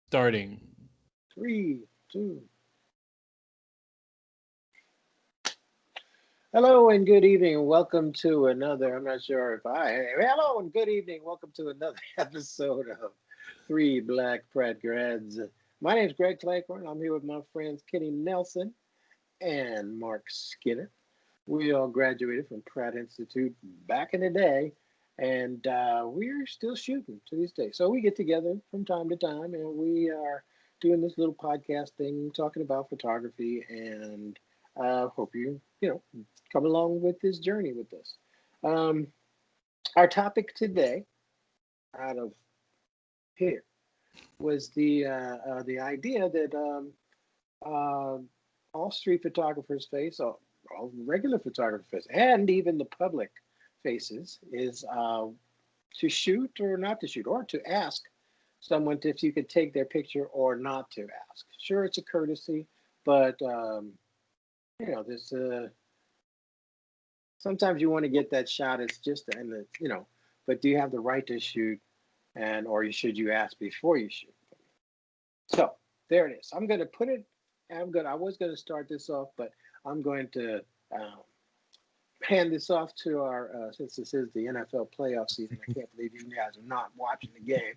Starting. 3, 2. Hello and good evening. Welcome to another. I'm not sure if Hello and good evening. Welcome to another episode of Three Black Pratt Grads. My name is Greg Claiborne. I'm here with my friends Kenny Nelson and Mark Skinner. We all graduated from Pratt Institute back in the day, and we're still shooting to this day. So we get together from time to time, and we are doing this little podcast thing, talking about photography, and hope you come along with this journey with us. Um, our topic today, out of here, was the idea that uh, all street photographers face, all regular photographers face, and even the public faces, is to shoot or not to shoot, or to ask someone if you could take their picture or not to ask. Sure, it's a courtesy, but there's sometimes you want to get that shot. It's just but do you have the right to shoot, and or should you ask before you shoot? So there it is. I'm going to put it. I was going to start this off, but I'm going to hand this off to our since this is the NFL playoff season. I can't believe you guys are not watching the game.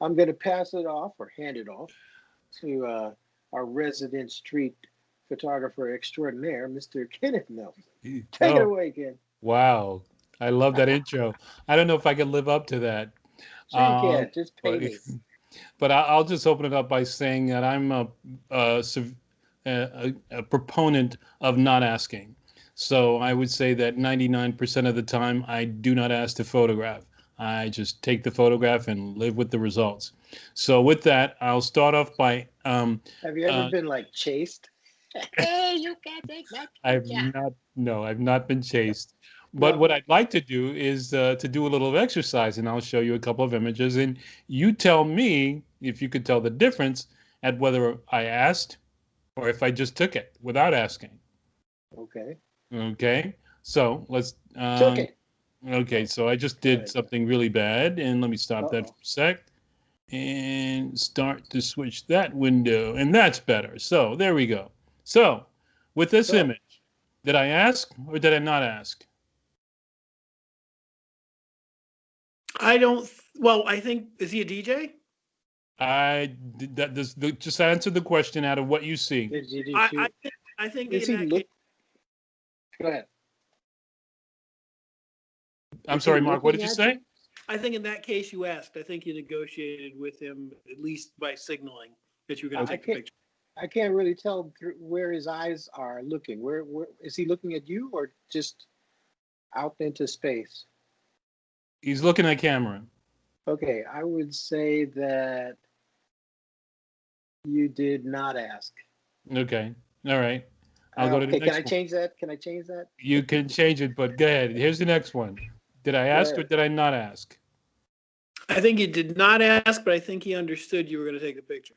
I'm going to pass it off or hand it off to our resident street photographer extraordinaire, Mr. Kenneth Nelson. Take it Oh, away, Ken. wow. I love that intro. I don't know if I can live up to that. Sure you can. Um, Just pay but me. I'll just open it up by saying that I'm a proponent of not asking. So I would say that 99% of the time I do not ask to photograph. I just take the photograph and live with the results. So with that, I'll start off by Have you ever uh, been like chased? Hey, you can't take my I've picture. not, no, I've not been chased. But No. what I'd like to do is to do a little exercise, and I'll show you a couple of images, and you tell me if you could tell the difference at whether I asked or if I just took it without asking. Okay. Okay, so Took it. okay, Oh, so I just go did ahead. something really bad, and let me Uh stop that oh. for a sec and start to switch that window, and that's better. So there we go. So with this So image, did I ask or did I not ask? I don't. Well, I think is he a DJ? I did that. Just answer the question out of what you see. did you I I shoot? think, I think Is in he that case, look? Go ahead. I'm Is he sorry, Mark. What looking did you at say? you? I think in that case you asked. I think you negotiated with him at least by signaling that you were going to I take the can't. picture. I can't really tell where his eyes are looking. Where is he looking at you or just out into space? He's looking at camera. Okay, I would say that you did not ask. Okay. All right. I'll go to the Okay, can I next one. change that? Can I change that? You can change it, but go ahead. Here's the next one. Did I Go ask or ahead. did I not ask? I think he did not ask, but I think he understood you were going to take the picture.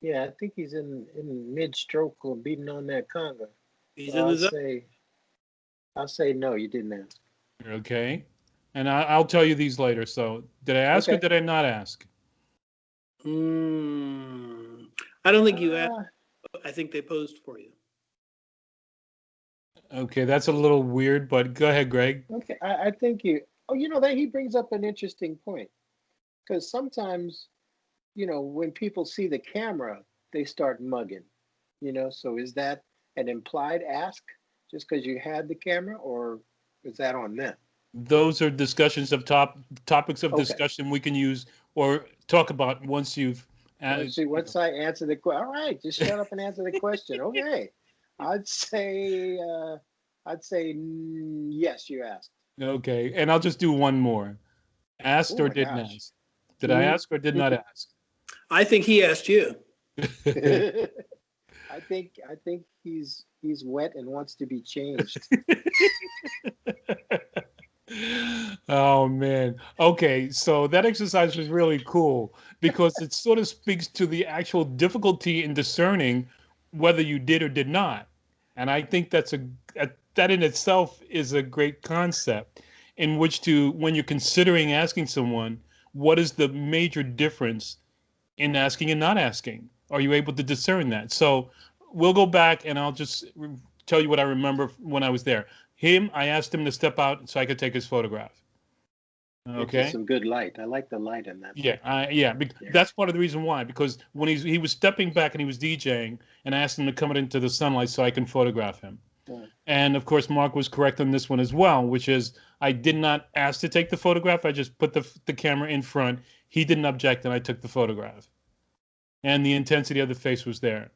Yeah, I think he's in mid stroke or beating on that conga. He's So in the zone. I'll say no, you didn't ask. Okay. And I'll tell you these later. So did I ask or Okay. did I not ask? Mm, I don't think you asked. Uh, I think they posed for you. Okay, that's a little weird, but go ahead, Greg. okay. I think you. Oh, that he brings up an interesting point because sometimes when people see the camera, they start mugging. So is that an implied ask just because you had the camera, or is that on them? Those are discussions of topics of Okay. discussion we can use or talk about once you've uh, Once I answer the question, all right, just shut up and answer the question. Okay. I'd say uh, yes, you asked. okay, and I'll just do one more. Oh Asked or my didn't gosh. ask? Did I ask or did not ask? I think he asked you. I think he's wet and wants to be changed. Oh man. Okay, so that exercise was really cool because it sort of speaks to the actual difficulty in discerning whether you did or did not. And I think that in itself is a great concept in which to when you're considering asking someone what is the major difference in asking and not asking? Are you able to discern that? So we'll go back and I'll just tell you what I remember when I was there. I asked him to step out so I could take his photograph. Into Okay. some good light. I like the light in that Yeah, picture. Yeah. that's part of the reason why. Because when he was stepping back and he was DJing, and I asked him to come into the sunlight so I can photograph him. Uh, And of course, Mark was correct on this one as well, which is I did not ask to take the photograph. I just put the camera in front. He didn't object, and I took the photograph. And the intensity of the face was there.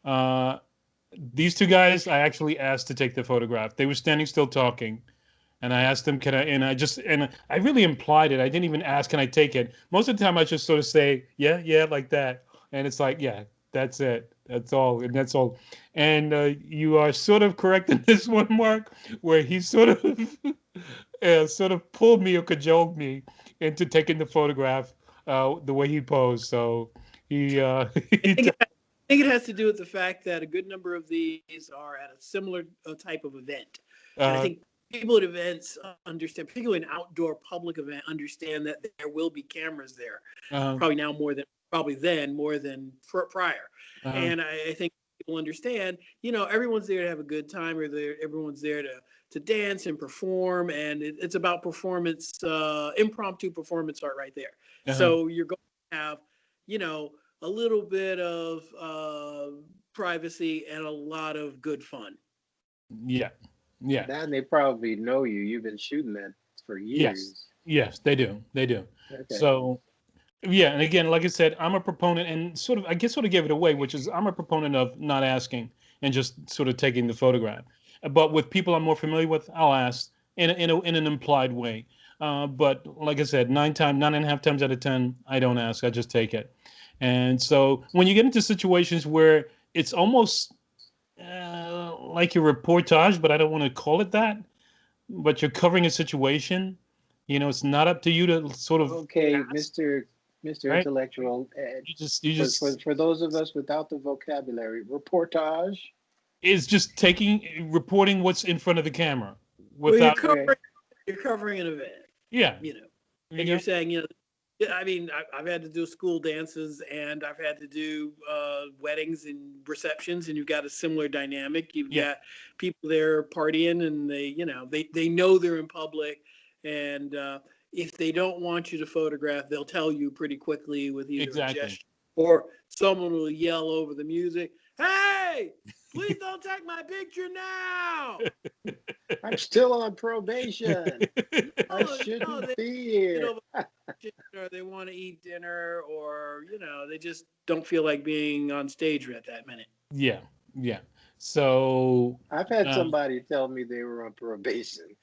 Uh, these two guys, I actually asked to take the photograph. They were standing still talking, and I asked them, "Can I?" And I really implied it. I didn't even ask, "Can I take it?" Most of the time, I just sort of say, "Yeah, yeah," like that, and it's like, "Yeah, that's it. That's all, and that's all." And you are sort of correct in this one, Mark, where he sort of sort of pulled me or cajoled me into taking the photograph the way he posed. So he I he think I think it has to do with the fact that a good number of these are at a similar type of event. And I uh, think people at events understand, particularly an outdoor public event, understand that there will be cameras there. uh, Probably now more than prior. uh, And I think people understand, everyone's there to have a good time, or everyone's there to dance and perform, and it's about performance, impromptu performance art right there. uh, So you're going to have, you know, a little bit of privacy and a lot of good fun. yeah, yeah. and they probably know you. You've been shooting that for Yes, years. yes, they do. They do. Okay. So, yeah, and again, like I said, I'm a proponent and sort of, I guess, sort of gave it away, which is I'm a proponent of not asking and just sort of taking the photograph. But with people I'm more familiar with, I'll ask in an implied way. But like I said, 9.5 times out of 10, I don't ask. I just take it. And so when you get into situations where it's almost like a reportage, but I don't want to call it that, but you're covering a situation, it's not up to you to sort of Okay, ask, Mr. right? Intellectual. You For, just for those of us without the vocabulary, reportage. is just reporting what's in front of the camera Well, without, Okay. you're covering an event, yeah, you know, there and you you're go. saying, yeah, I mean, I've had to do school dances, and I've had to do weddings and receptions, and you've got a similar dynamic. You've Yeah, got people there partying, and they know they're in public, and if they don't want you to photograph, they'll tell you pretty quickly with either a exactly. gesture, or someone will yell over the music, "Hey, please don't take my picture now." I'm still on probation. I No, no, shouldn't they be get here. over, or they want to eat dinner, or they just don't feel like being on stage at that minute. Yeah, yeah. So, I've had uh, somebody tell me they were on probation.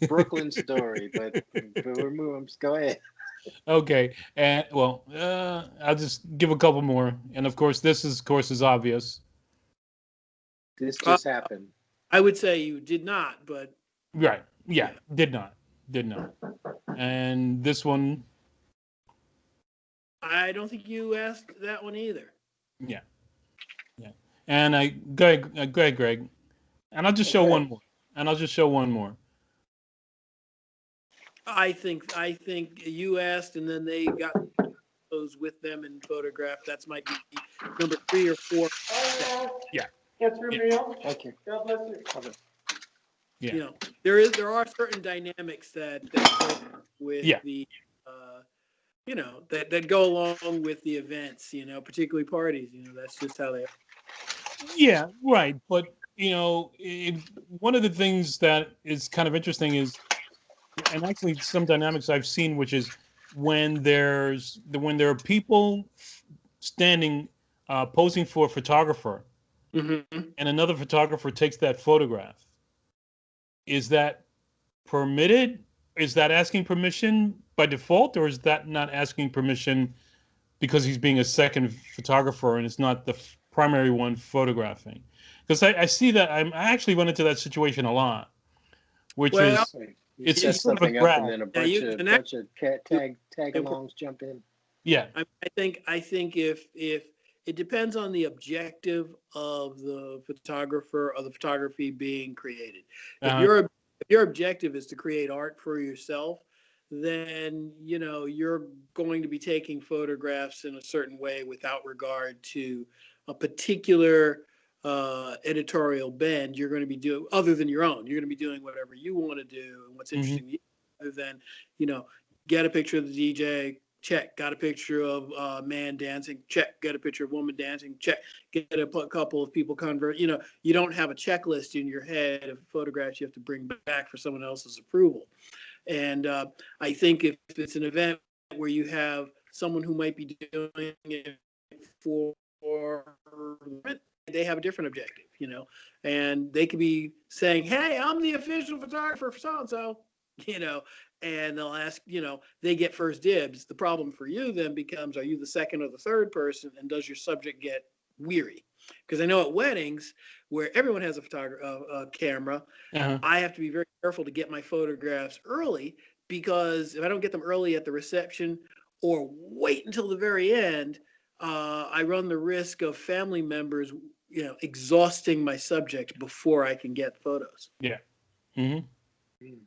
Brooklyn story, but we're moving. Go ahead. okay, and well, I'll just give a couple more, and of course, of course, is obvious. This Uh, just happened. I would say you did not, but Right? Yeah, yeah, did not, and this one, I don't think you asked that one either. yeah, yeah. And go ahead, Greg, and I'll just show Okay. one more, and I'll just show one more. I think you asked, and then they got those with them and photographed. That's might be number 3 or 4. That Yeah, yeah, Okay. God bless you. Okay. yeah, there are certain dynamics that go with yeah, the that go along with the events, particularly parties. That's just how they are. yeah. Right, but one of the things that is kind of interesting is, and actually some dynamics I've seen, which is when there are people standing posing for a photographer, Mm-hmm. and another photographer takes that photograph. Is that permitted? Is that asking permission by default, or is that not asking permission because he's being a second photographer and it's not the primary one photographing? Because I see that I actually run into that situation a lot, which Well, is Wait, you it's set it's sort of a something up, and grab. then a now bunch the of next tag-alongs jump in. Yeah. I think if it depends on the objective of the photographer or the photography being created. If Uh, your objective is to create art for yourself, then you're going to be taking photographs in a certain way without regard to a particular editorial bend. You're going to be doing other than your own. You're going to be doing whatever you want to do and what's Hmm. interesting to you, other than get a picture of the DJ. Check. Got a picture of a man dancing. Check. Get a picture of a woman dancing. Check. Get a couple of people convert. You don't have a checklist in your head of photographs you have to bring back for someone else's approval. And I think if it's an event where you have someone who might be doing it for, they have a different objective, and they could be saying, "Hey, I'm the official photographer for so and so," you know, and they'll ask, they get first dibs. The problem for you then becomes, are you the second or the third person, and does your subject get weary? Because I know at weddings where everyone has a camera, Uh-huh. I have to be very careful to get my photographs early, because if I don't get them early at the reception or wait until the very end, I run the risk of family members, exhausting my subject before I can get photos. Yeah. Hmm. Mm.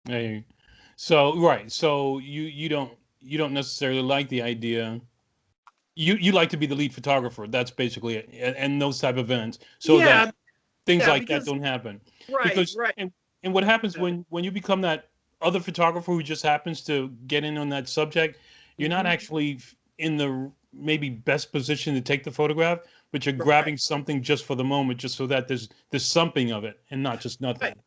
Hey. So right. So you don't necessarily like the idea. You like to be the lead photographer. That's basically it, and those type of events, so that Yeah, things yeah, like that because don't happen. right, Because right. and what happens Yeah. when you become that other photographer who just happens to get in on that subject, you're not Hmm. actually in the maybe best position to take the photograph, but you're Right, grabbing something just for the moment, just so that there's something of it and not just right. nothing.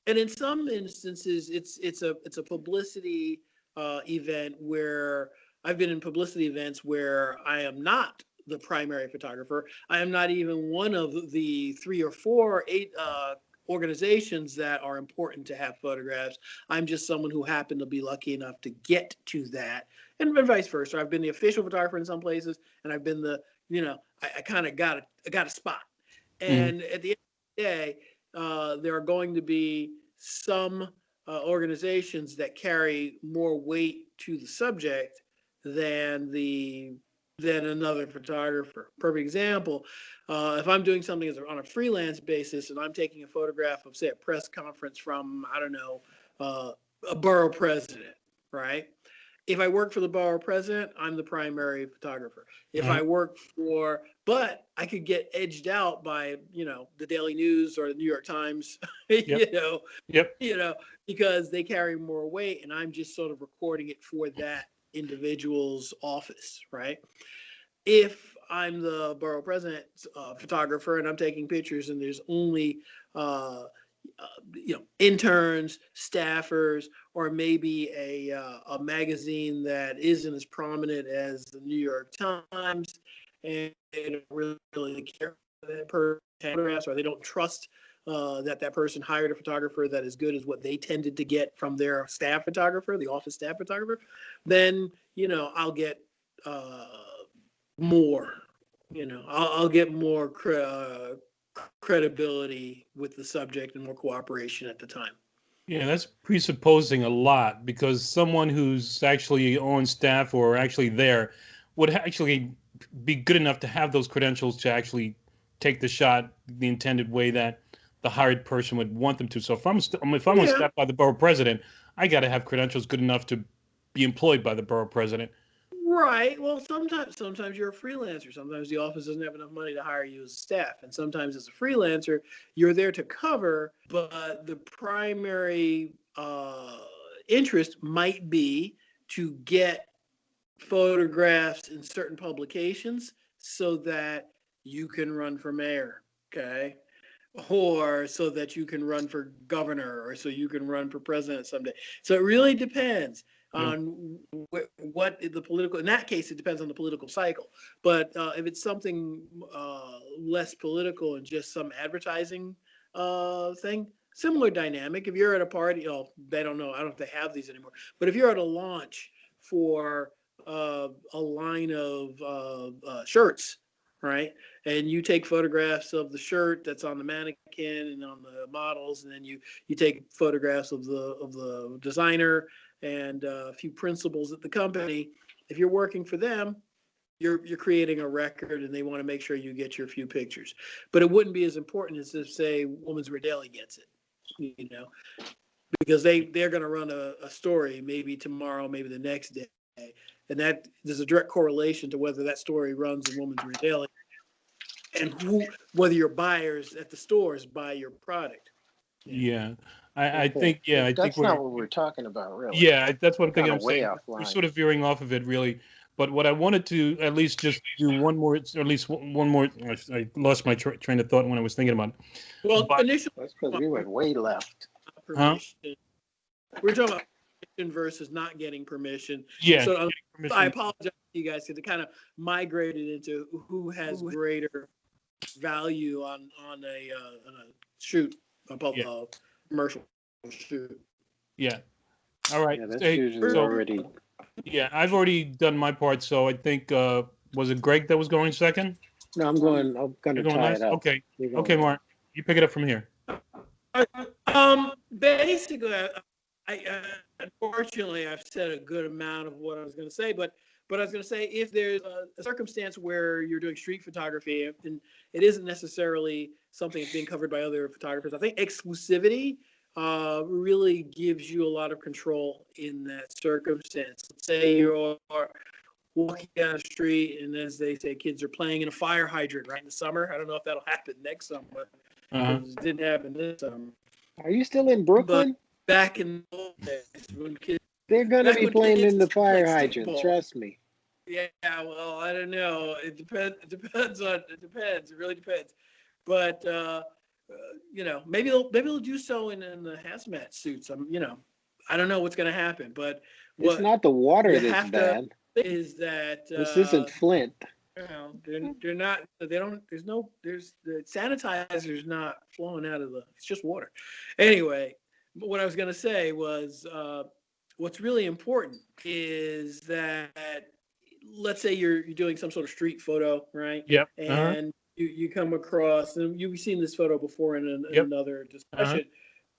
And in some instances, it's a publicity event where I've been in publicity events where I am not the primary photographer. I am not even one of the three or four, eight organizations that are important to have photographs. I'm just someone who happened to be lucky enough to get to that, and vice versa. I've been the official photographer in some places, and I've been I kind of got a spot. Hmm. And at the end of the day, there are going to be some organizations that carry more weight to the subject than another photographer. Perfect example: if I'm doing something on a freelance basis and I'm taking a photograph of, say, a press conference from, I don't know, uh, a borough president, right? If I work for the borough president, I'm the primary photographer. If Uh-huh. I work for, but I could get edged out by, the Daily News or the New York Times, Yep. Yep. you know, because they carry more weight, and I'm just sort of recording it for that individual's office, right? If I'm the borough president photographer and I'm taking pictures and there's only interns, staffers, or maybe a magazine that isn't as prominent as the New York Times, and they don't really care for that person photographs, or they don't trust that person hired a photographer that is good as what they tended to get from their staff photographer, the office staff photographer, then I'll get uh, more. I'll get more credibility with the subject and more cooperation at the time. Yeah, that's presupposing a lot, because someone who's actually on staff or actually there would actually be good enough to have those credentials to actually take the shot the intended way that the hired person would want them to. So if I'm on Yeah, staff by the borough president, I got to have credentials good enough to be employed by the borough president. right. Well, sometimes you're a freelancer. Sometimes the office doesn't have enough money to hire you as staff, and sometimes as a freelancer, you're there to cover, but the primary interest might be to get photographs in certain publications so that you can run for mayor. Okay. Or so that you can run for governor, or so you can run for president someday. So it really depends Yeah. on what the political, in that case, it depends on the political cycle. But if it's something less political and just some advertising thing, similar dynamic. If you're at a party, they don't know, I don't know if they have these anymore, but if you're at a launch for a line of shirts, right? And you take photographs of the shirt that's on the mannequin and on the models, and then you take photographs of the designer and a few principals at the company. If you're working for them, you're creating a record, and they want to make sure you get your few pictures. But it wouldn't be as important as if, say, Women's Wear Daily gets it. because they're going to run a story maybe tomorrow, maybe the next day, and that there's a direct correlation to whether that story runs in Woman's Wear Daily and whether your buyers at the stores buy your product. Yeah. I think, yeah, I think That's not what we're talking about, really. yeah, that's what I'm Kind thinking. of I'm way saying we're offline. sort of veering off of it, really. But what I wanted to at least just do one more, or at least one more. I lost my train of thought when I was thinking about it. Well, But, initially, That's because we went way left. huh? permission. We're talking about permission versus not getting permission. Yeah, So getting I permission. apologize to you guys because it kind of migrated into who has greater value on a shoot, Yeah, commercial shoot. yeah. All right. Yeah, that's Hey, usually so already. yeah, I've already done my part. So I think was it Greg that was going second? No, I'm going. I'm going You're to going tie last. it up. Okay. You're Okay, going. Mark. You pick it up from here. Basically, unfortunately, I've said a good amount of what I was going to say, but I was going to say if there's a circumstance where you're doing street photography and it isn't necessarily something that's being covered by other photographers, I think exclusivity really gives you a lot of control in that circumstance. Let's say you are walking down the street and, as they say, kids are playing in a fire hydrant right in the summer. I don't know if that'll happen next summer Uh-huh. because it didn't happen this summer. Are you still in But Brooklyn? back in the old days, They're going to back be when playing kids in the still played fire hydrant. stickball. Trust me. Yeah, well, I don't know. It depends. It depends. It really depends. But maybe they'll do so in the hazmat suits. I don't know what's going to happen. But It's what not the water you that's have to bad. think is that This isn't Flint. they're not. They don't. There's the sanitizer's not flowing out of the. It's just water. Anyway, but what I was going to say was what's really important is that let's say you're doing some sort of street photo, right? Yep. Uh-huh. And you come across, and you've seen this photo before in Yep. another Uh-huh. discussion.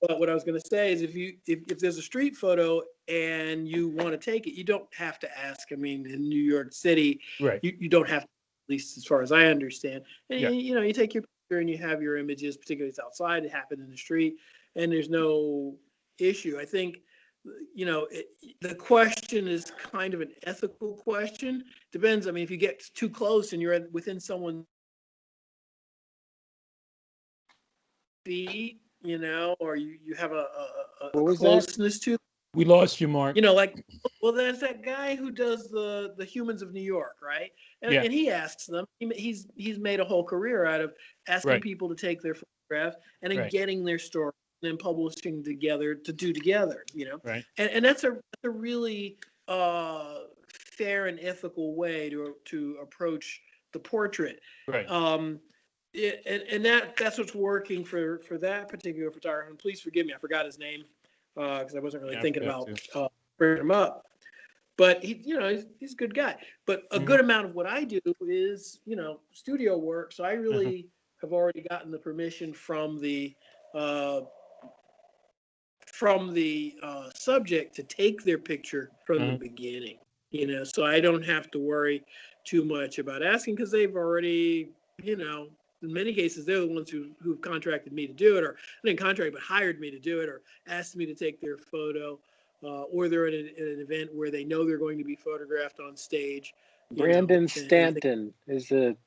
But what I was going to say is, if there's a street photo and you want to take it, you don't have to ask. I mean, in New York City, Right. you don't have to, at least as far as I understand. And Yeah. you take your picture and you have your images, particularly if it's outside, it happened in the street, and there's no issue. I think the question is kind of an ethical question. Depends. I mean, if you get too close and you're within someone's feet, or you have a What was that? closeness to, We lost you, Mark. like, well, there's that guy who does the Humans of New York, right? And, Yeah. and he asks them. He's made a whole career out of asking Right. people to take their photographs and then Right. getting their story and then publishing together to do together. Right. And that's a really fair and ethical way to approach the portrait. Right. And that's what's working for that particular photographer. And please forgive me, I forgot his name because I wasn't really Yeah, I thinking forgot about bringing him up. But he's a good guy. But a good amount of what I do is studio work. So I really have already gotten the permission from the subject to take their picture from the beginning. So I don't have to worry too much about asking because they've already, in many cases, they're the ones who've contracted me to do it, or didn't contract, but hired me to do it, or asked me to take their photo, or they're at an event where they know they're going to be photographed on stage. Brandon Stanton is the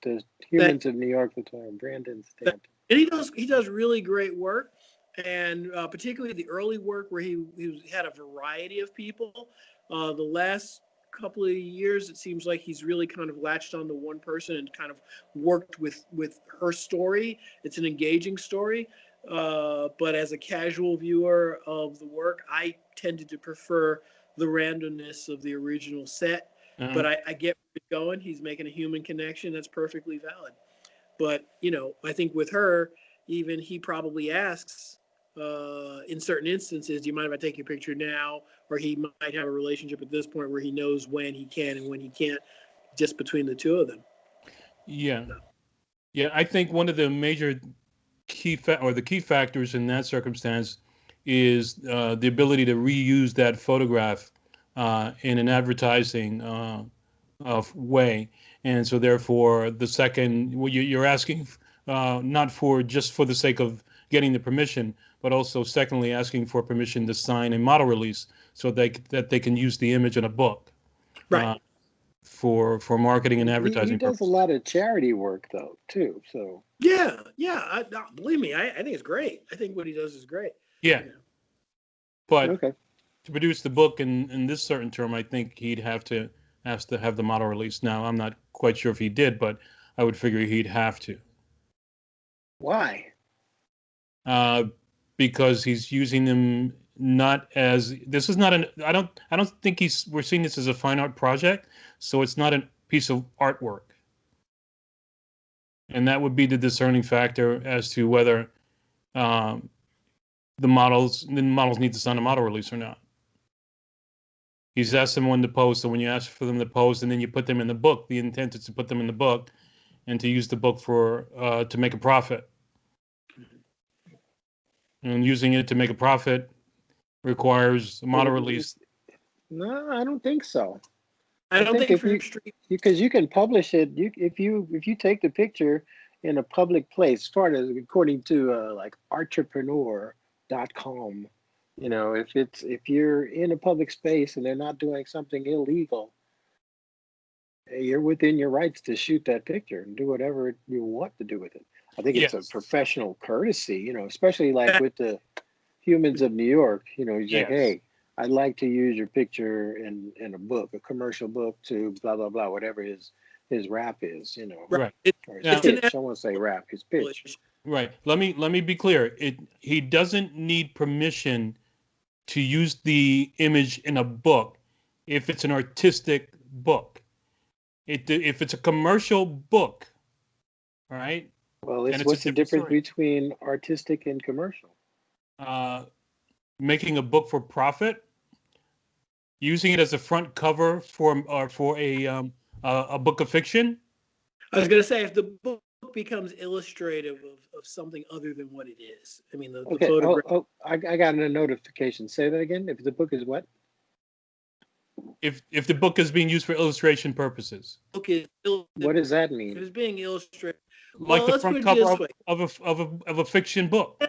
Humans of New York photographer. Brandon Stanton. And he does really great work, and particularly the early work where he had a variety of people. The last couple of years, it seems like he's really kind of latched on to one person and kind of worked with her story. It's an engaging story, but as a casual viewer of the work, I tended to prefer the randomness of the original set. But I get where he's going. He's making a human connection. That's perfectly valid. But I think with her, even he probably asks in certain instances, do you mind if I take your picture now? Or he might have a relationship at this point where he knows when he can and when he can't, just between the two of them. Yeah. Yeah, I think one of the major key factors in that circumstance is the ability to reuse that photograph in an advertising way, and so therefore the second, well, you're asking not for just for the sake of getting the permission, but also secondly asking for permission to sign a model release so that they can use the image in a book Right. For marketing and He advertising does a purposes. lot of charity work though too. So Yeah. Yeah. Believe me, I think it's great. I think what he does is great. Yeah, You know. but okay, to produce the book in this certain term, I think he'd have to have the model release. Now, I'm not quite sure if he did, but I would figure he'd have to. why? Uh, because he's using them not as this is not an I don't think we're seeing this as a fine art project, so it's not a piece of artwork, and that would be the discerning factor as to whether um, the models need to sign a model release or not. He's asked someone to post, so when you ask for them to post and then you put them in the book, the intent is to put them in the book and to use the book for to make a profit. And using it to make a profit requires a model release. No, I don't think so. I I don't think think if for you street. because you can publish it, if you take the picture in a public place, part of according to like entrepreneur.com, you know, if you're in a public space and they're not doing something illegal, you're within your rights to shoot that picture and do whatever you want to do with it. I think it's a Yes. professional courtesy, you know, especially like with the Humans of New York, you know, he's like, Yes. hey, I'd like to use your picture in a book, a commercial book to blah blah blah, whatever his rap is, you know, Right. Right. or his Now, It's an pitch. I want to say rap, his ethical pitch. issue. right. Let me be clear. He doesn't need permission to use the image in a book if it's an artistic book. If it's a commercial book, all right, Well, then it's it's a what's the different difference story. between artistic and commercial? Uh, Making a book for profit, using it as a front cover for a book of fiction. I was going to say, if the book becomes illustrative of something other than what it is, I mean, the Okay. photograph I got a notification. Say that again. If the book is what? If the book is being used for illustration purposes, book is What does that if mean? it's being illustrated. like Well, the let's put front it cover this way. of a fiction book.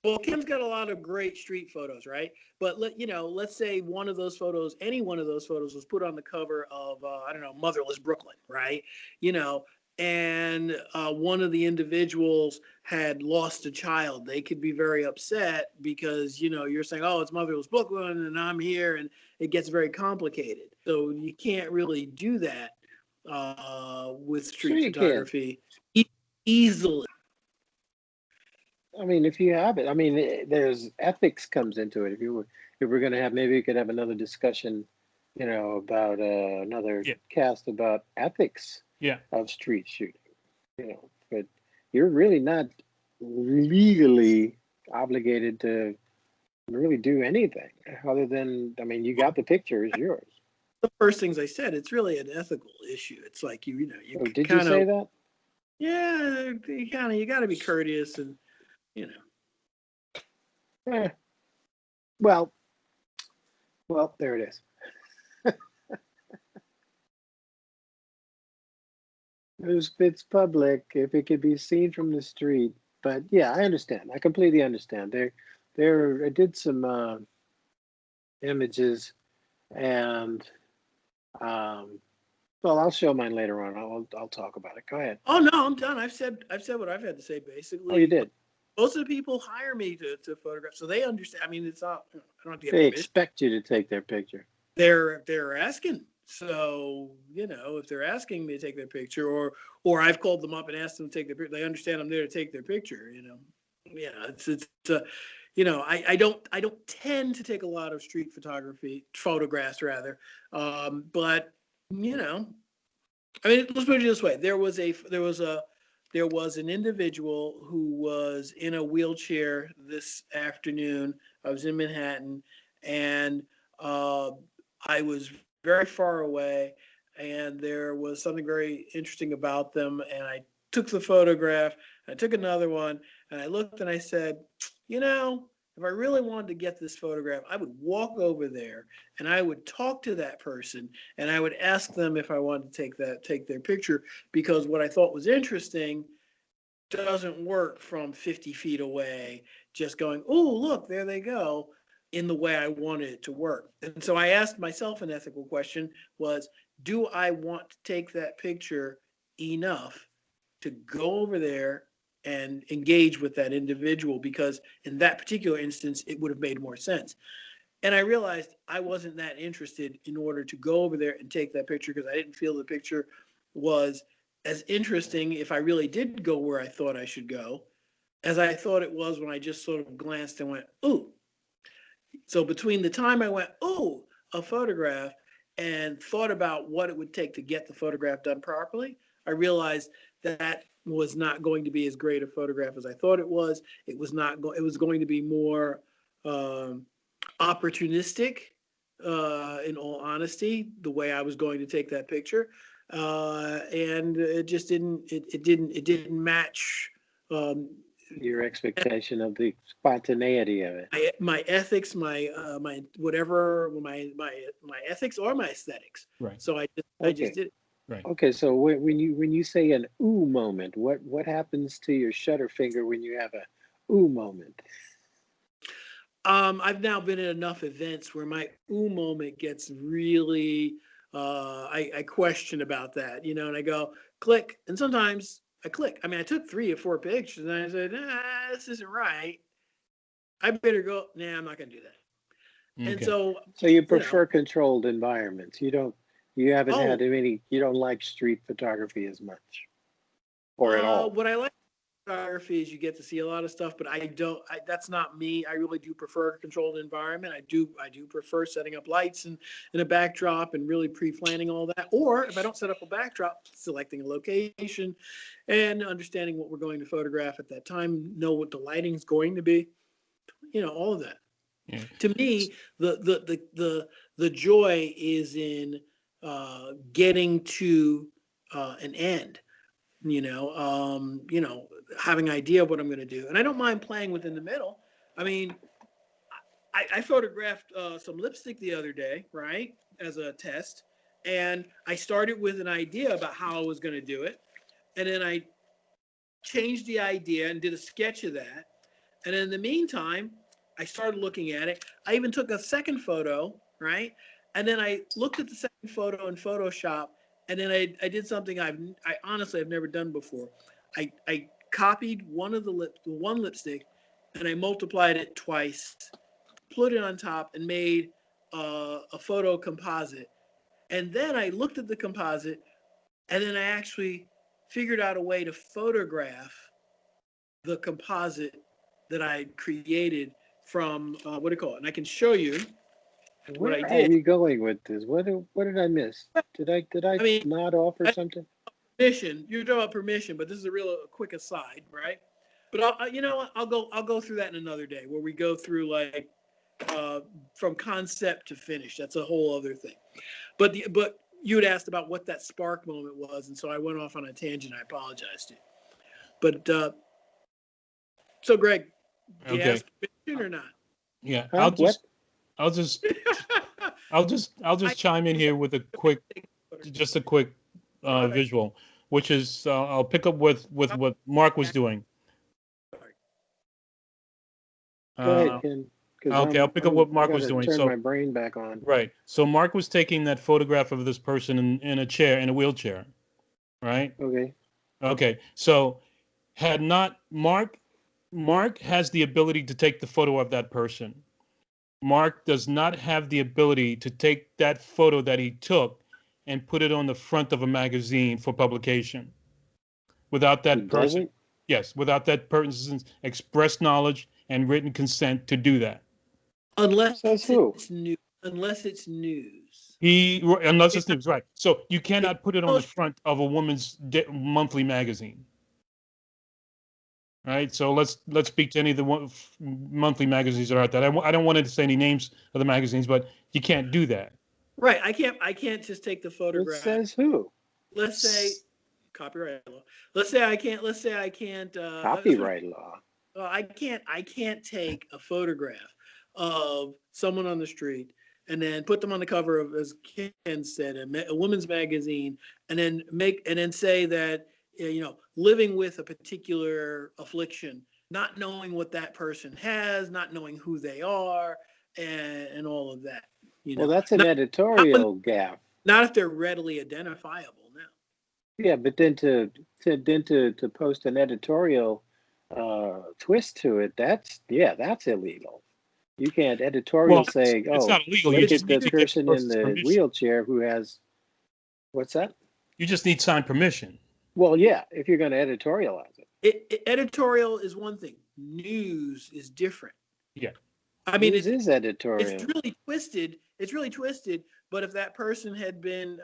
Well, Kim's got a lot of great street photos, right? But let's say one of those photos, any one of those photos, was put on the cover of I don't know, Motherless Brooklyn, right? You know, and one of the individuals had lost a child. They could be very upset because you're saying, "Oh, it's Motherless Brooklyn," and I'm here, and it gets very complicated. So you can't really do that with Sure, street you can. photography easily. I mean, if you have it, I mean, there's ethics comes into it. If we're gonna have, maybe we could have another discussion, you know, about another Yeah, cast about ethics yeah. of street shooting. You know, but you're really not legally obligated to really do anything other than, I mean, you got the picture, it's yours. The first things I said, it's really an ethical issue. It's like you Oh, did you kind say of that? yeah, you got to be courteous and you know. Eh, well, well, there it is. It's public, if it could be seen from the street. But yeah, I understand. I completely understand. I did some images, and um, well, I'll show mine later on. I'll talk about it. Go ahead. Oh no, I'm done. I've said what I've had to say. Oh, you Basically, did. most of the people hire me to photograph, so they understand. I mean, it's not. I don't have to get They permission. expect you to take their picture. They're asking. So if they're asking me to take their picture, or I've called them up and asked them to take their picture, they understand I'm there to take their picture. Yeah, I don't tend to take a lot of street photography photographs rather, but you know I mean, let's put it this way: there was an individual who was in a wheelchair this afternoon. I was in Manhattan, and uh, I was very far away, and there was something very interesting about them. And I took the photograph. I took another one, and I looked and I said, you know. If I really wanted to get this photograph, I would walk over there and I would talk to that person and I would ask them if I wanted to take their picture because what I thought was interesting doesn't work from 50 feet away, just going, oh, look, there they go, in the way I wanted it to work. And so I asked myself an ethical question was, do I want to take that picture enough to go over there and engage with that individual? Because in that particular instance, it would have made more sense. And I realized I wasn't that interested in order to go over there and take that picture because I didn't feel the picture was as interesting if I really did go where I thought I should go as I thought it was when I just sort of glanced and went, ooh. So between the time I went, ooh, a photograph, and thought about what it would take to get the photograph done properly, I realized that was not going to be as great a photograph as I thought it was. It was not. It was going to be more opportunistic, in all honesty, the way I was going to take that picture, and it just didn't. It didn't match. Your expectation of the spontaneity of it. My ethics, my whatever, my ethics or my aesthetics. Right. So I Okay. just did. Right. Okay, so when you say an ooh moment, what happens to your shutter finger when you have a ooh moment? I've now been at enough events where my ooh moment gets really. I question about that, and I go click, and sometimes I click. I mean, I took 3 or 4 pictures, and I said, this isn't right. I better go. Nah, I'm not gonna do that. And Okay. so, So you you know, prefer controlled environments. You haven't had oh, any, you don't like street photography as much or at all. what I like photography is you get to see a lot of stuff, but I don't. That's not me. I really do prefer a controlled environment. I do prefer setting up lights and a backdrop and really pre-planning all that. Or if I don't set up a backdrop, selecting a location and understanding what we're going to photograph at that time, know what the lighting is going to be. All of that. Yeah. To me, the joy is in getting to an end. Having an idea of what I'm going to do, and I don't mind playing within the middle. I mean, I photographed some lipstick the other day, right, as a test, and I started with an idea about how I was going to do it, and then I changed the idea and did a sketch of that, and in the meantime, I started looking at it. I even took a second photo, right, and then I looked at the second photo in Photoshop, and then I did something I honestly have never done before. I copied one lipstick, and I multiplied it twice, put it on top, and made a photo composite. And then I looked at the composite, and then I actually figured out a way to photograph the composite that I created from what do you call it? And I can show you what I Where are did. we going with this? What did I miss? Did I I mean, nod off or I, something? permission. You're talking about permission, but this is a real quick aside, right? But you know what? I'll go through that in another day where we go through like uh, from concept to finish. That's a whole other thing. But you had asked about what that spark moment was, and so I went off on a tangent. I apologize to you. But so Greg, do you Okay. ask permission or not? Yeah. Huh? What? I'll just, I'll I just chime in here with just a quick okay. visual, which is I'll pick up with what Mark was doing. Go ahead, Uh, Ken, because okay, I'll pick up what I Mark got was to doing. turn my So, brain back on. right. So Mark was taking that photograph of this person in a chair, in a wheelchair, right? Okay. Okay. So had not Mark has the ability to take the photo of that person. Mark does not have the ability to take that photo that he took and put it on the front of a magazine for publication without He that person, doesn't. yes, without that person's express knowledge and written consent to do that. Unless Says who? it's new, unless it's news. Unless You it's news, right? So you know, cannot put it on the front of a woman's monthly magazine, right? So let's speak to any of the monthly magazines that are out there. I don't want to say any names of the magazines, but you can't do that. right. I can't just take the It photograph. says who? Let's say copyright law. Let's say I can't. Copyright law. I can't take a photograph of someone on the street and then put them on the cover of, as Ken said, a woman's magazine, and then say that living with a particular affliction, not knowing what that person has, not knowing who they are, and all of that. Well, that's an Not, editorial gaffe. not if they're readily identifiable now. Yeah, but then to post an editorial twist to it, that's illegal. You can't editorial Well, say, it's "Oh, not illegal. You look just at need the to get the person in person's the permission. wheelchair who has what's that?" You just need signed permission. Well, yeah, if you're going to editorialize it. Editorial is one thing. News is different. Yeah. I mean, News is it's editorial. really twisted. It's really twisted. But if that person had been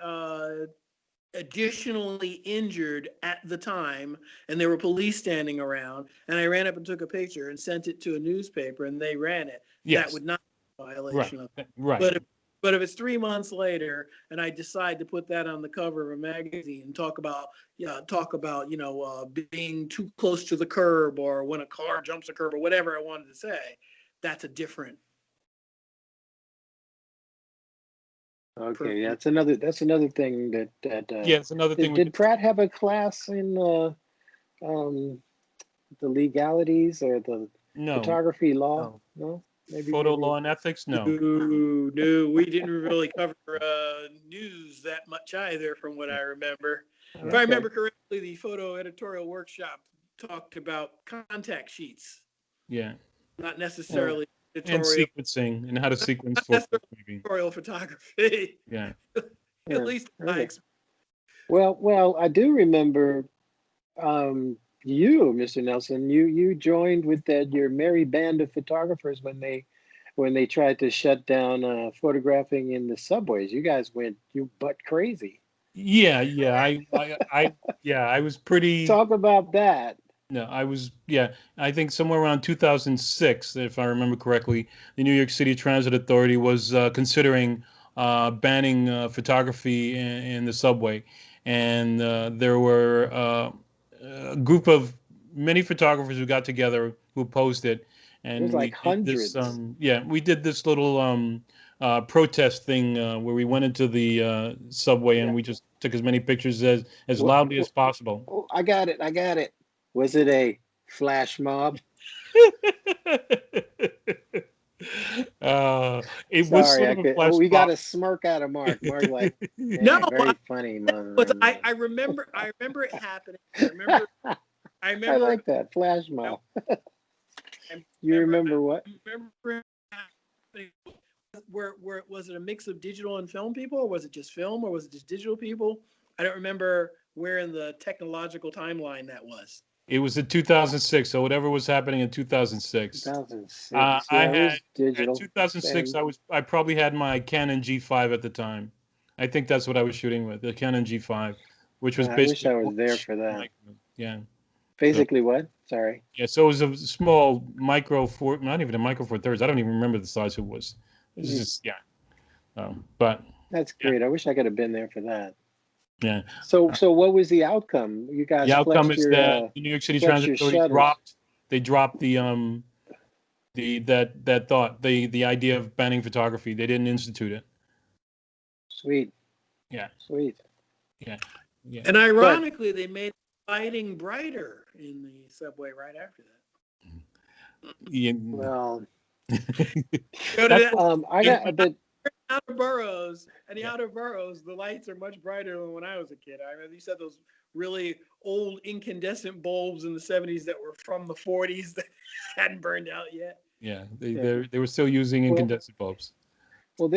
additionally injured at the time and there were police standing around and I ran up and took a picture and sent it to a newspaper and they ran it, that Yes. would not be a Right. violation of it. Right. But if it's 3 months later and I decide to put that on the cover of a magazine and talk about being too close to the curb or when a car jumps a curb or whatever I wanted to say, that's a different. Okay, that's another thing that Yeah, it's another thing. did Pratt have a class in um the legalities or the No. photography law? No. No, Photo maybe. law and ethics? No. No, we didn't really cover news that much either, from what I remember. If I Okay. remember correctly, the photo editorial workshop talked about contact sheets, Yeah. not Uh, necessarily And editorial, sequencing and how to sequence not photos, necessarily maybe. editorial photography. Yeah. At yeah. least I Okay. Well, I do remember you, Mr. Nelson. You joined with that your merry band of photographers when they tried to shut down photographing in the subways. You guys went you butt crazy. Yeah. Yeah. Yeah, I was pretty. Talk about that. No, I was, yeah, I think somewhere around 2006, if I remember correctly, the New York City Transit Authority was considering banning photography in the subway. And there were a group of many photographers who got together who opposed it. It was And like we did this, hundreds. we did this little protest thing where we went into the subway Yeah. and we just took as many pictures as What, loudly as possible. oh, I got it. I got it. Was it a flash mob? It was Sorry, sort I of a could. Oh, flash we got mob. a smirk out of Mark. Mark, like, No, yeah, very funny, but mother. I remember it happening. I I remember, like that flash I mob. You remember, remember what? it happening. Where was it a mix of digital and film people, or was it just film, or was it just digital people? I don't remember where in the technological timeline that was. It was in 2006, so whatever was happening in 2006. 2006. I Yeah, it had was at digital. 2006. And I probably had my Canon G5 at the time. I think that's what I was shooting with, the Canon G5, which was I wish basically I a was there flash for that. micro. Yeah. So Basically, what? Sorry. yeah, so it was a small micro four, not even a micro four thirds. I don't even remember the size it was. It was Mm, just yeah. But that's yeah, great. I wish I could have been there for that. yeah. So what was the outcome? You The guys outcome flexed is your that the New York City flexed Transit your Authority shutters. dropped that thought, the idea of banning photography. They didn't institute it. Sweet, Yeah, sweet. yeah, yeah. And But ironically, they made lighting brighter in the subway right after that. Yeah. well, Go to That's that. I got but Outer boroughs, and the yeah, outer boroughs, the lights are much brighter than when I was a kid. I remember you said those really old incandescent bulbs in the 70s that were from the 40s that hadn't burned out yet. yeah. yeah. They were still using Well, incandescent bulbs. well,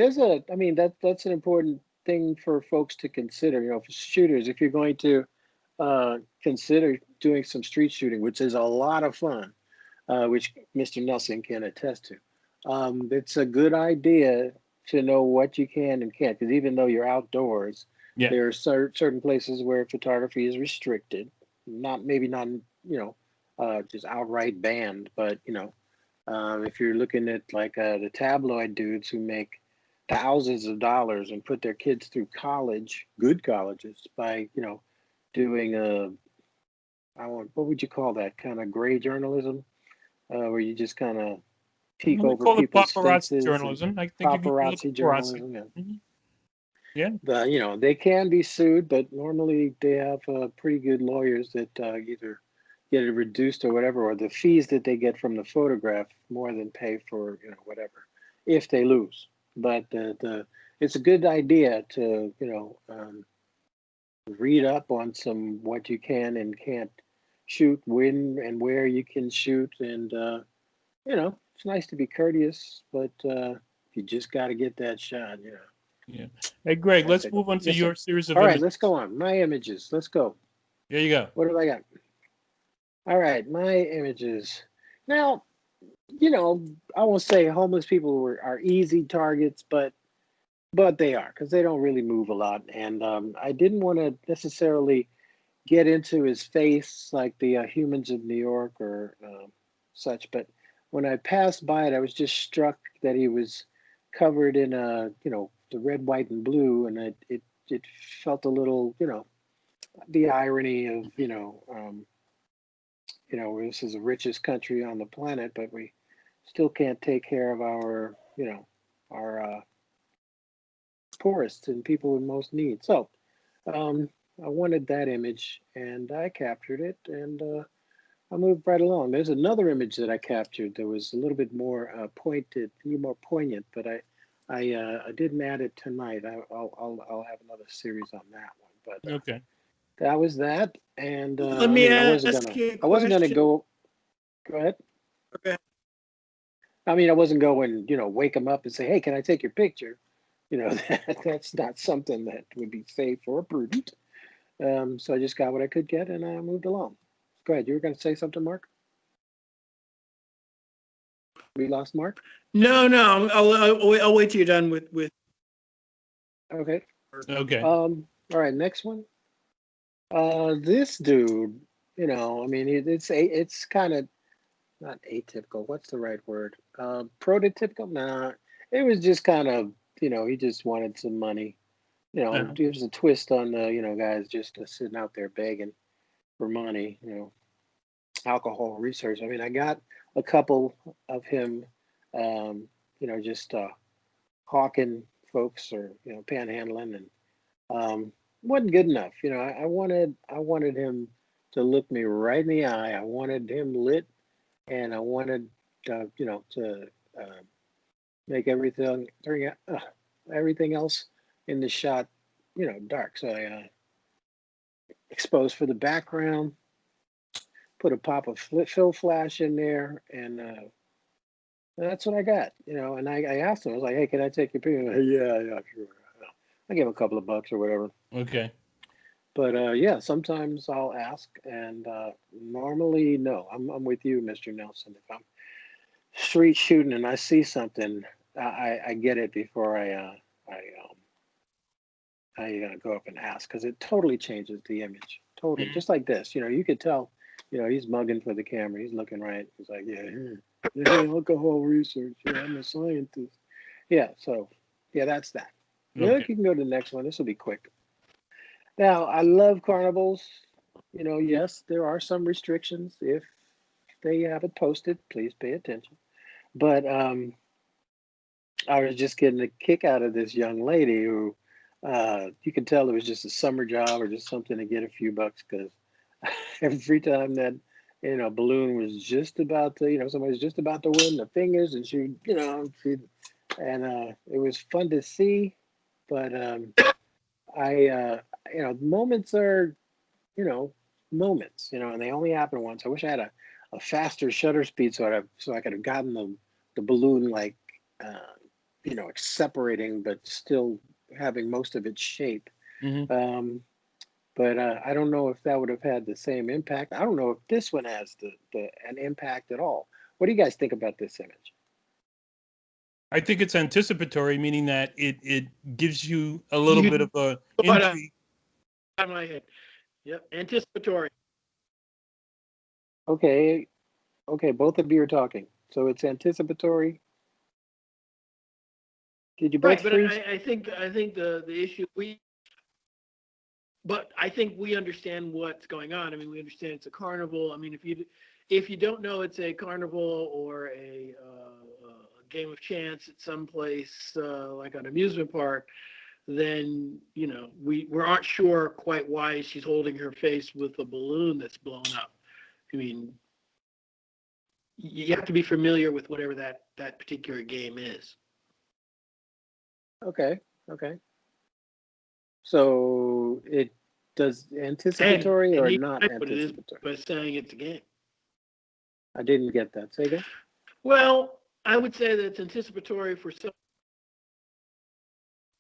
I mean that's an important thing for folks to consider. For shooters, if you're going to consider doing some street shooting, which is a lot of fun, which Mr. Nelson can attest to. It's a good idea to know what you can and can't, because even though you're outdoors, Yeah, there are certain places where photography is restricted. Maybe not just outright banned, but if you're looking at like the tabloid dudes who make thousands of dollars and put their kids through college, good colleges, by doing what would you call that kind of gray journalism, where you just kind of peek we over call it people's paparazzi fences and journalism. I think you can call it paparazzi paparazzi. journalism. Yeah. Mhm. They can be sued, but normally they have pretty good lawyers that either get it reduced or whatever, or the fees that they get from the photograph more than pay for whatever if they lose. But it's a good idea to read up on some what you can and can't shoot, when and where you can shoot, and it's nice to be courteous, but you just got to get that shot. Yeah. Hey, Greg, That's let's it. move on to Yes, sir. your series of All right, let's images. go on. My images. Let's go. There you go. What have I got? All right, my images. Now, I won't say homeless people are easy targets, but they are because they don't really move a lot, and I didn't want to necessarily get into his face like the humans of New York or such. But when I passed by it, I was just struck that he was covered in the red, white, and blue, and it felt a little the irony of this is the richest country on the planet, but we still can't take care of our poorest and people in most need. So um, I wanted that image, and I captured it, and I moved right along. There's another image that I captured that was a little bit more pointed, a little more poignant, but I didn't add it tonight. I'll have another series on that one. But Okay. that was that, and Let I me mean, ask you a I wasn't gonna question. go. Go ahead. Okay. I mean, I wasn't going, wake him up and say, "Hey, can I take your picture?" That's not something that would be safe or prudent. So I just got what I could get, and I moved along. Go ahead. You were going to say something, Mark? We lost Mark. No. I'll wait till you're done with. Okay. Okay. All right. Next one. This dude. I mean, it's kind of not atypical. What's the right word? Prototypical? Nah. It was just kind of, he just wanted some money. Uh-huh. There's a twist on the, guys just sitting out there begging for money. Alcohol research. I mean, I got a couple of him, just hawking folks or panhandling, and wasn't good enough. I wanted him to look me right in the eye. I wanted him lit, and I wanted to uh, make everything else in the shot dark. So I exposed for the background, put a pop of fill flash in there, and that's what I got. And I asked him, I was like, "Hey, can I take your picture?" Yeah, sure. I gave him a couple of bucks or whatever. Okay. But yeah, sometimes I'll ask, and normally no. I'm with you, Mr. Nelson. If I'm street shooting and I see something, I get it before I go up and ask, because it totally changes the image. Totally, Mhm. just like this. You could tell. He's mugging for the camera. He's looking right. He's like, yeah, yeah, alcohol research. Yeah, I'm a scientist. Yeah, so yeah, that's that. Look, Okay. you can go to the next one. This will be quick. Now, I love carnivals. Yes, there are some restrictions. If they have it posted, please pay attention. But I was just getting a kick out of this young lady who you could tell it was just a summer job or just something to get a few bucks, because every time that balloon was just about to somebody was just about to win the fingers, and and it was fun to see. But I moments are you know moments, and they only happen once. I wish I had a faster shutter speed so I could have gotten the balloon like uh, separating but still having most of its shape. Hmm. um, but I don't know if that would have had the same impact. I don't know if this one has an impact at all. What do you guys think about this image? I think it's anticipatory, meaning that it gives you a little You bit of a thought out intrigue. of my head. Yep. Anticipatory. Okay, okay, both of you are talking, so it's anticipatory. Did you both Right, but freeze? I think the issue but I think we understand what's going on. I mean, we understand it's a carnival. I mean, if you don't know it's a carnival or a game of chance at some place like an amusement park, then we aren't sure quite why she's holding her face with a balloon that's blown up. I mean, you have to be familiar with whatever that particular game is. Okay. Okay. So it does anticipatory And or he not what it is anticipatory? by saying it's a game. I didn't get that. Say again. Well, I would say that it's anticipatory for some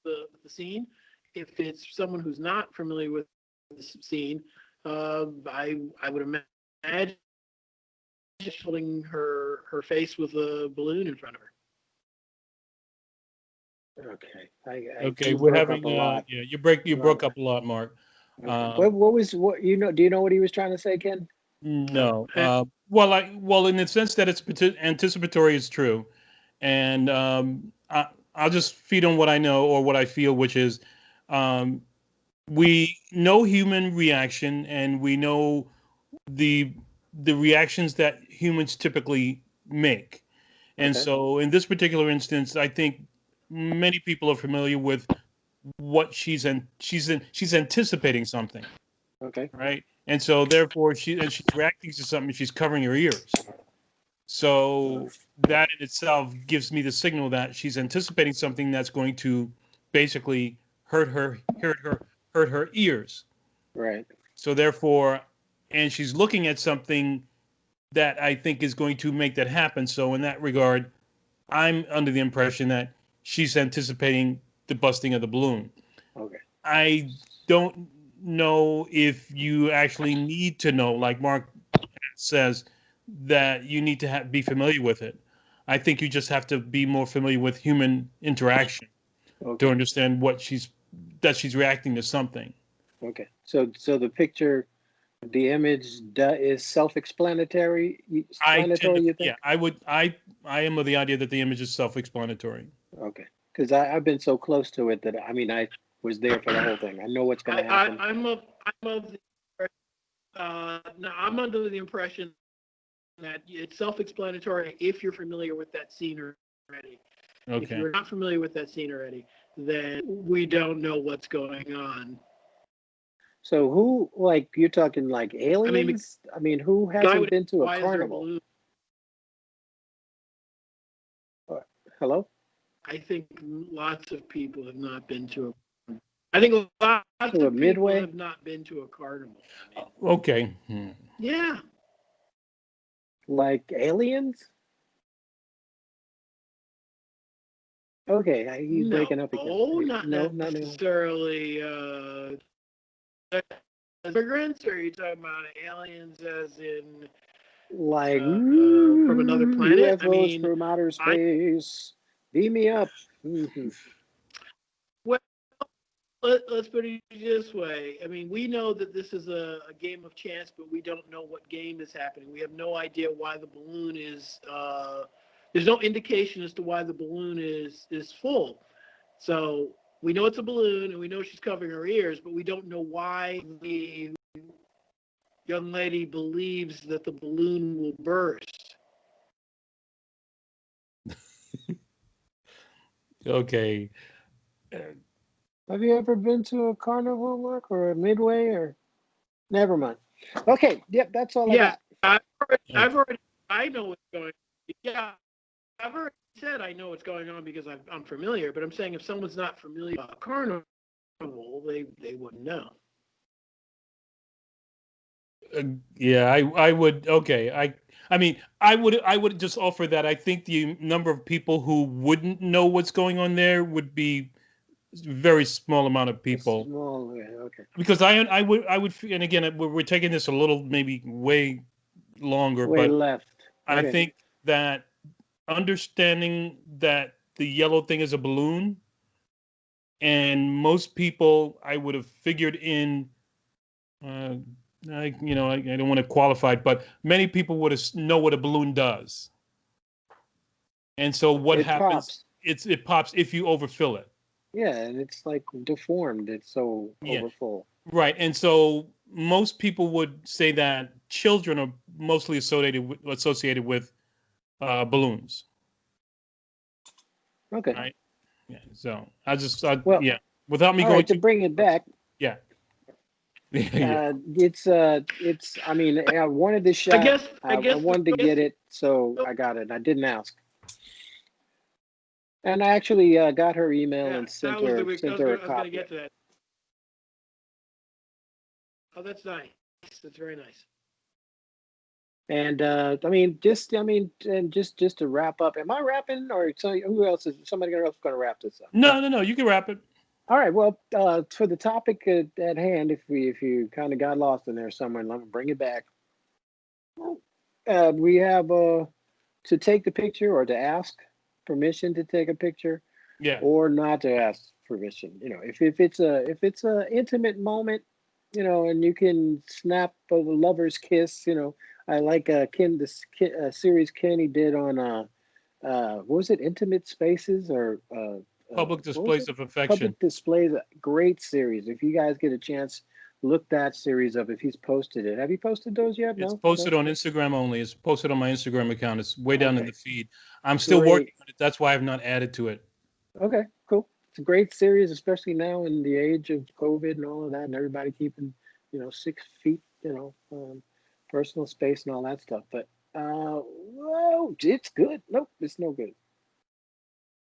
the scene. If it's someone who's not familiar with the scene, I would imagine she's holding her face with a balloon in front of her. Okay. Okay, You we're broke up having a lot. you broke up a lot, Mark. Okay. Um, What do you know what he was trying to say, Ken? no. Uh, Well, in the sense that it's anticipatory is true, and I'll just feed on what I know or what I feel, which is um, we know human reaction, and we know the the reactions that humans typically make. And Okay. so in this particular instance, I think many people are familiar with what she's anticipating something, Okay. right? And so therefore she's reacting to something, she's covering her ears. So that in itself gives me the signal that she's anticipating something that's going to basically hurt her ears. Right. So therefore, and she's looking at something that I think is going to make that happen. So in that regard, I'm under the impression that she's anticipating the busting of the balloon. Okay. I don't know if you actually need to know, like Mark says, that you need to be familiar with it. I think you just have to be more familiar with human interaction to Okay. understand she's reacting to something. Okay. So the picture, the image is self-explanatory. I tend Explanatory, to, you yeah, think? I am of the idea that the image is self-explanatory. Okay. Because I've been so close to it that I was there for the whole thing. I know what's going to happen. I'm of the no, I'm under the impression that it's self-explanatory if you're familiar with that scene already. If Okay. you're not familiar with that scene already, then we don't know what's going on. So who, like, you're talking like I mean, the aliens? I mean, who guy hasn't would been to a why is there a carnival? balloon? Uh, Hello? I think lots of people have not been to a. I think lots To a of people midway? have not been to a carnival. I mean, Okay. yeah. Like aliens? Okay, he's No, breaking up again. not No, not anymore. necessarily immigrants, or are you talking about aliens as in Like from another planet? I UFOs mean, from outer I space. Beam me up. Mhm. well, let's put it this way. I mean, we know that this is a game of chance, but we don't know what game is happening. We have no idea why the balloon is. There's no indication as to why the balloon is full. So we know it's a balloon, and we know she's covering her ears, but we don't know why the young lady believes that the balloon will burst. Okay. Have you ever been to a carnival, Mark, or a midway, or never mind? Okay, yep, that's all I Yeah, got. I've already, I know what's going. Yeah, I've already said I know what's going on because I'm familiar. But I'm saying if someone's not familiar with a carnival, they wouldn't know. Yeah, I would. Okay, I mean, I would just offer that I think the number of people who wouldn't know what's going on there would be very small amount of A people, small, yeah, okay. because I would, and again, we're taking this a little maybe way longer, Way but left. I Okay. think that understanding that the yellow thing is a balloon, and most people I would have figured in. Uh, I don't want to qualify it, but many people would know what a balloon does. And so what It happens? pops. It pops if you overfill it. Yeah, and it's like deformed. It's so Yeah, overfull. right. And so most people would say that children are mostly associated with balloons, Okay. right? Yeah. So Well, yeah. Without me All going right, to too, bring it back, yeah, yeah. it's. I mean, I wanted this I shot. guess I I guess wanted to I guess get it, so I got it. I didn't ask, and I actually got her email yeah, and that was the week. sent her a I was gonna copy of get to that. Oh, that's nice. That's very nice. it. And and just to wrap up. Am I wrapping, or who else is somebody else going to wrap this up? No, no, no. You can wrap it. All right. Well, for the topic at hand, if you kind of got lost in there somewhere, let me bring it back. We have to take the picture or to ask permission to take a picture Yeah. or not to ask permission. If it's a intimate moment, and you can snap a lover's kiss. I like series Kenny did on what was it, Intimate Spaces, or Public what was it? displays of affection. Public Displays. A great series. If you guys get a chance, look that series up. If he's posted it, have you posted those yet? It's No, posted no. on Instagram only. It's posted on my Instagram account. It's way down in the Okay, feed. I'm still great. working on it. That's why I've not added to it. Okay, cool. It's a great series, especially now in the age of COVID and all of that, and everybody keeping, 6 feet, personal space and all that stuff. But whoa, it's good. Nope, it's no good.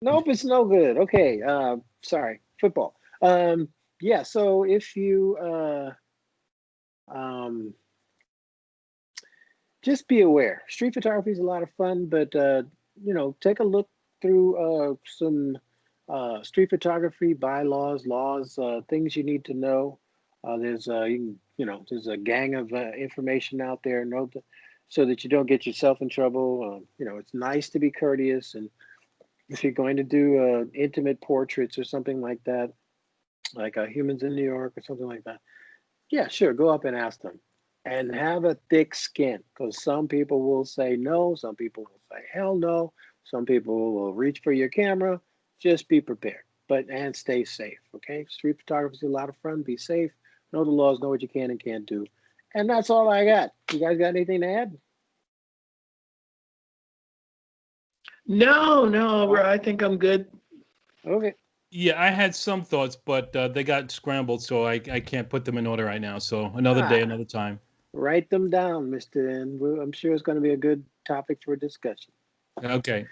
Nope, it's no good. Okay, sorry, football. Yeah. So if you um, just be aware, street photography is a lot of fun, but take a look through some street photography bylaws, laws, things you need to know. There's a gang of information out there. So that you don't get yourself in trouble. It's nice to be courteous, and if you're going to do intimate portraits or something like that, like Humans in New York or something like that, yeah, sure, go up and ask them, and have a thick skin, because some people will say no, some people will say hell no, some people will reach for your camera. Just be prepared, and stay safe. Okay, street photography is a lot of fun. Be safe. Know the laws. Know what you can and can't do. And that's all I got. You guys got anything to add? No, no, Oh, I think I'm good. okay. Yeah, I had some thoughts, but they got scrambled, so I can't put them in order right now. So another day, Ah, another time. write them down, Mister. And I'm sure it's going to be a good topic for discussion. Okay.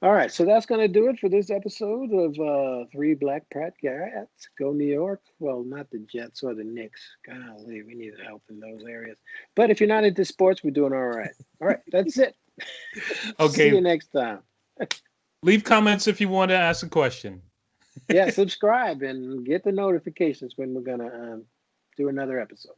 All right, so that's going to do it for this episode of Three Black Pratt Guys. Go New York. Well, not the Jets or the Knicks. Golly, we need help in those areas. But if you're not into sports, we're doing all right. All right, that's it. See you Okay. next time. Leave comments if you want to ask a question. Yeah, subscribe and get the notifications when we're going to do another episode.